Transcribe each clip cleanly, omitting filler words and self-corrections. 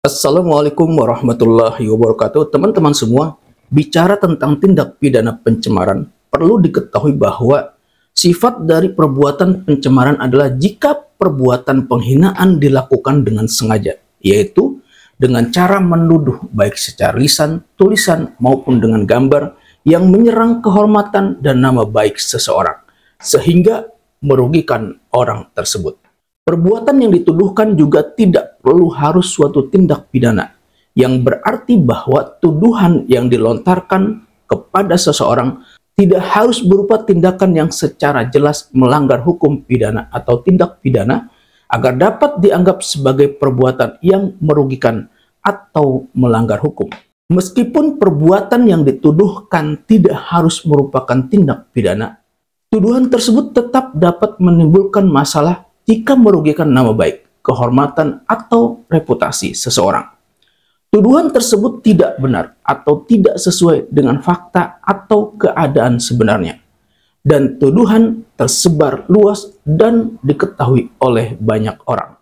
Assalamualaikum warahmatullahi wabarakatuh. Teman-teman semua, bicara tentang tindak pidana pencemaran, perlu diketahui bahwa sifat dari perbuatan pencemaran adalah jika perbuatan penghinaan dilakukan dengan sengaja, yaitu dengan cara menuduh baik secara lisan, tulisan, maupun dengan gambar yang menyerang kehormatan dan nama baik seseorang, sehingga merugikan orang tersebut. Perbuatan yang dituduhkan juga tidak perlu harus suatu tindak pidana, yang berarti bahwa tuduhan yang dilontarkan kepada seseorang tidak harus berupa tindakan yang secara jelas melanggar hukum pidana atau tindak pidana agar dapat dianggap sebagai perbuatan yang merugikan atau melanggar hukum. Meskipun perbuatan yang dituduhkan tidak harus merupakan tindak pidana, tuduhan tersebut tetap dapat menimbulkan masalah jika merugikan nama baik, kehormatan, atau reputasi seseorang. Tuduhan tersebut tidak benar atau tidak sesuai dengan fakta atau keadaan sebenarnya, dan tuduhan tersebar luas dan diketahui oleh banyak orang.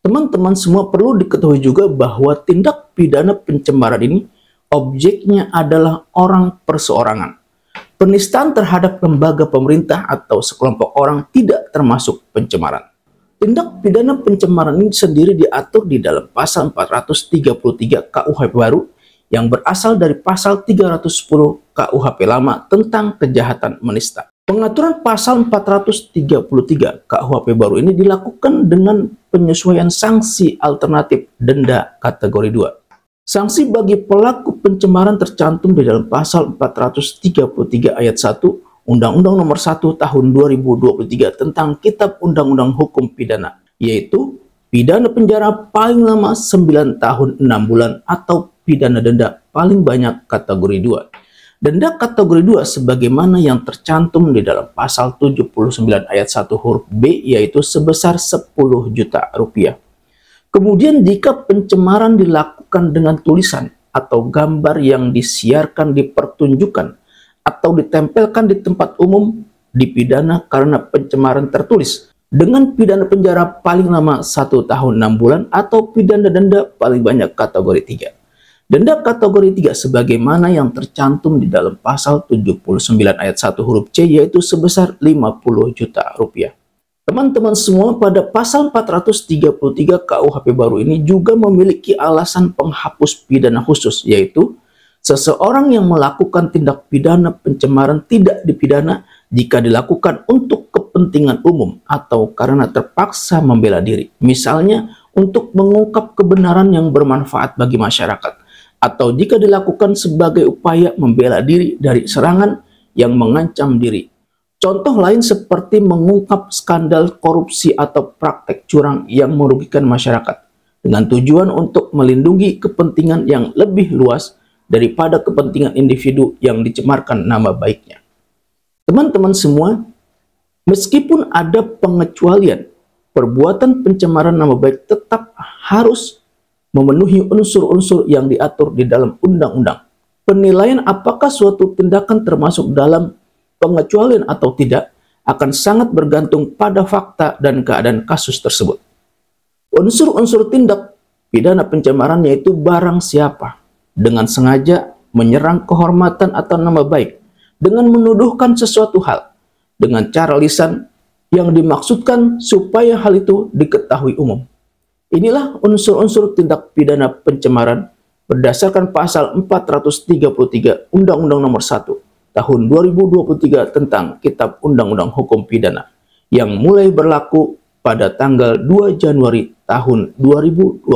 Teman-teman semua perlu diketahui juga bahwa tindak pidana pencemaran ini objeknya adalah orang perseorangan. Penistaan terhadap lembaga pemerintah atau sekelompok orang tidak termasuk pencemaran. Tindak pidana pencemaran ini sendiri diatur di dalam pasal 433 KUHP baru yang berasal dari pasal 310 KUHP lama tentang kejahatan menista. Pengaturan pasal 433 KUHP baru ini dilakukan dengan penyesuaian sanksi alternatif denda kategori 2. Sanksi bagi pelaku pencemaran tercantum di dalam pasal 433 ayat 1 Undang-Undang Nomor 1 Tahun 2023 tentang Kitab Undang-Undang Hukum Pidana, yaitu pidana penjara paling lama 9 tahun 6 bulan atau pidana denda paling banyak kategori 2. Denda kategori 2 sebagaimana yang tercantum di dalam pasal 79 ayat 1 huruf B, yaitu sebesar 10 juta rupiah. Kemudian jika pencemaran dilakukan dengan tulisan atau gambar yang disiarkan, dipertunjukkan, atau ditempelkan di tempat umum, dipidana karena pencemaran tertulis dengan pidana penjara paling lama 1 tahun 6 bulan atau pidana denda paling banyak kategori 3. Denda kategori 3 sebagaimana yang tercantum di dalam pasal 79 ayat 1 huruf C, yaitu sebesar 50 juta rupiah. Teman-teman semua, pada pasal 433 KUHP baru ini juga memiliki alasan penghapus pidana khusus, yaitu seseorang yang melakukan tindak pidana pencemaran tidak dipidana jika dilakukan untuk kepentingan umum atau karena terpaksa membela diri, misalnya untuk mengungkap kebenaran yang bermanfaat bagi masyarakat, atau jika dilakukan sebagai upaya membela diri dari serangan yang mengancam diri. Contoh lain seperti mengungkap skandal korupsi atau praktek curang yang merugikan masyarakat dengan tujuan untuk melindungi kepentingan yang lebih luas daripada kepentingan individu yang dicemarkan nama baiknya. Teman-teman semua, meskipun ada pengecualian, perbuatan pencemaran nama baik tetap harus memenuhi unsur-unsur yang diatur di dalam undang-undang. Penilaian apakah suatu tindakan termasuk dalam pengecualian atau tidak akan sangat bergantung pada fakta dan keadaan kasus tersebut. Unsur-unsur tindak pidana pencemaran yaitu barang siapa dengan sengaja menyerang kehormatan atau nama baik dengan menuduhkan sesuatu hal dengan cara lisan yang dimaksudkan supaya hal itu diketahui umum. Inilah unsur-unsur tindak pidana pencemaran berdasarkan pasal 433 Undang-Undang Nomor 1 Tahun 2023 tentang Kitab Undang-Undang Hukum Pidana yang mulai berlaku pada tanggal 2 Januari tahun 2026.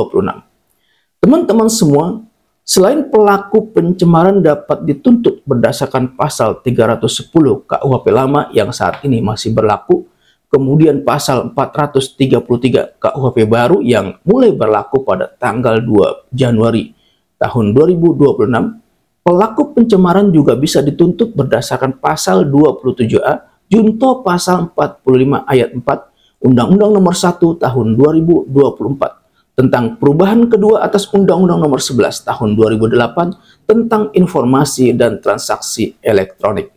Teman-teman semua, selain pelaku pencemaran dapat dituntut berdasarkan pasal 310 KUHP lama yang saat ini masih berlaku, kemudian pasal 433 KUHP baru yang mulai berlaku pada tanggal 2 Januari tahun 2026, pelaku pencemaran juga bisa dituntut berdasarkan pasal 27A junto pasal 45 ayat 4 Undang-Undang Nomor 1 Tahun 2024 tentang perubahan kedua atas Undang-Undang Nomor 11 Tahun 2008 tentang informasi dan transaksi elektronik,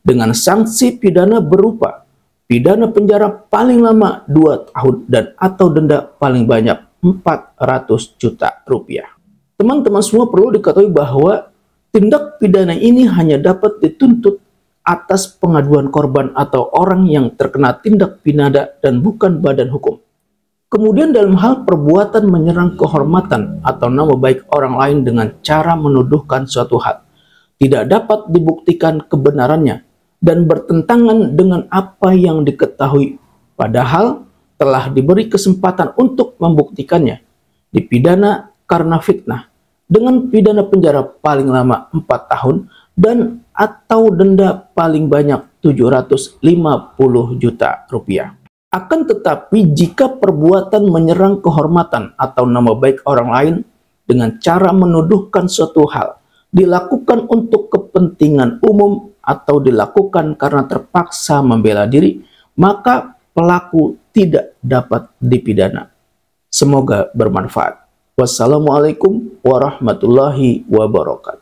dengan sanksi pidana berupa pidana penjara paling lama 2 tahun dan atau denda paling banyak 400 juta rupiah. Teman-teman semua perlu diketahui bahwa tindak pidana ini hanya dapat dituntut atas pengaduan korban atau orang yang terkena tindak pidana dan bukan badan hukum. Kemudian dalam hal perbuatan menyerang kehormatan atau nama baik orang lain dengan cara menuduhkan suatu hal, tidak dapat dibuktikan kebenarannya dan bertentangan dengan apa yang diketahui, padahal telah diberi kesempatan untuk membuktikannya, dipidana karena fitnah dengan pidana penjara paling lama 4 tahun dan atau denda paling banyak 750 juta rupiah. Akan tetapi jika perbuatan menyerang kehormatan atau nama baik orang lain dengan cara menuduhkan suatu hal dilakukan untuk kepentingan umum atau dilakukan karena terpaksa membela diri, maka pelaku tidak dapat dipidana. Semoga bermanfaat. Wassalamualaikum warahmatullahi wabarakatuh.